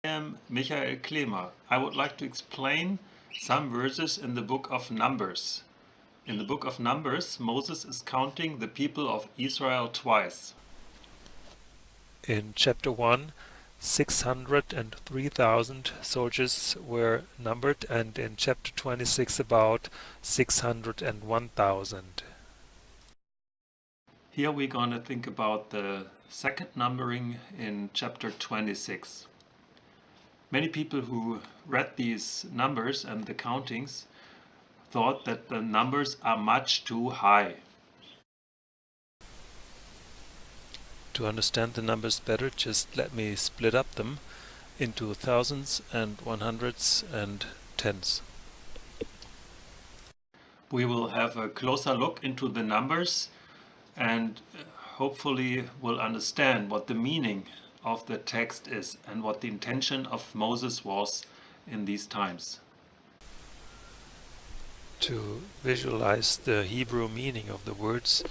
I am Michael Klemer. I would like to explain some verses in the book of Numbers. In the book of Numbers, Moses is counting the people of Israel twice. In chapter 1, 603,000 soldiers were numbered, and in chapter 26 about 601,000. Here we're going to think about the second numbering in chapter 26. Many people who read these numbers and the countings thought that the numbers are much too high. To understand the numbers better, just let me split up them into thousands and one hundreds and tens. We will have a closer look into the numbers and hopefully will understand what the meaning of the text is and what the intention of Moses was in these times. To visualize the Hebrew meaning of the words,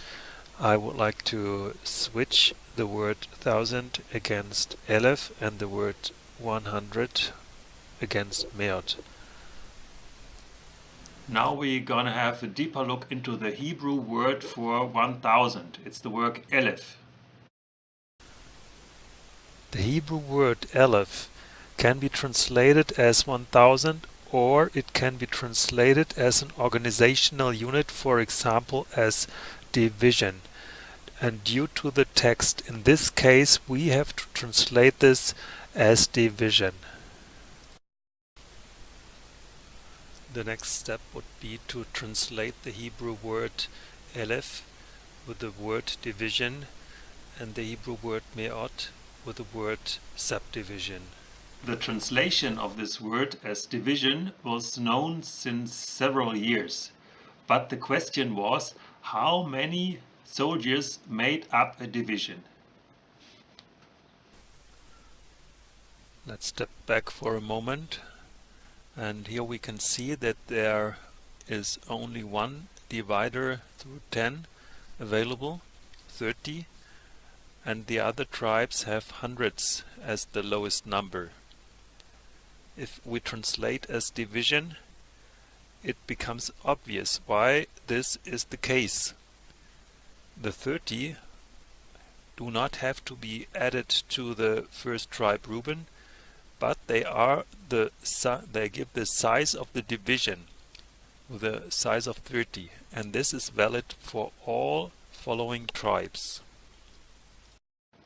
I would like to switch the word thousand against elef and the word 100 against meot. Now we're gonna have a deeper look into the Hebrew word for 1000. It's the word elef. The Hebrew word elef can be translated as 1000, or it can be translated as an organizational unit, for example as division. And due to the text in this case, we have to translate this as division. The next step would be to translate the Hebrew word elef with the word division and the Hebrew word meot with the word subdivision. The translation of this word as division was known since several years, but the question was how many soldiers made up a division. Let's step back for a moment, and here we can see that there is only one divider through 10 available, 30, and the other tribes have hundreds as the lowest number. If we translate as division, it becomes obvious why this is the case. The 30 do not have to be added to the first tribe Reuben, but they give the size of the division with the size of 30, and this is valid for all following tribes.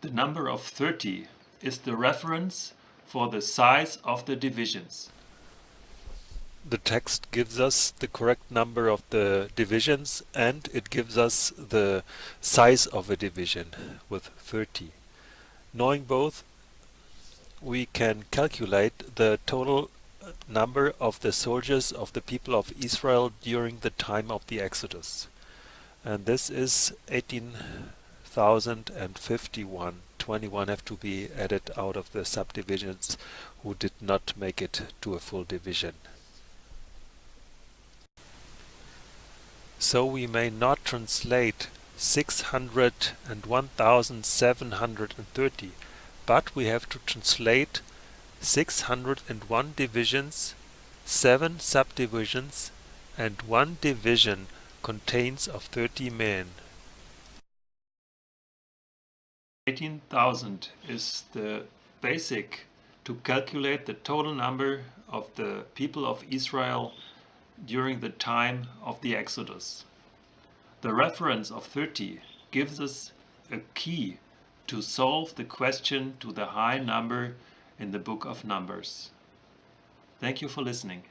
The number of 30 is the reference for the size of the divisions. The text gives us the correct number of the divisions, and it gives us the size of a division with 30. Knowing both, we can calculate the total number of the soldiers of the people of Israel during the time of the Exodus. And this is 18,051. 21 have to be added out of the subdivisions who did not make it to a full division. So we may not translate 600 and 1,730, but we have to translate 601 divisions, 7 subdivisions, and 1 division contains of 30 men. 18,000 is the basic to calculate the total number of the people of Israel during the time of the Exodus. The reference of 30 gives us a key to solve the question to the high number in the book of Numbers. Thank you for listening.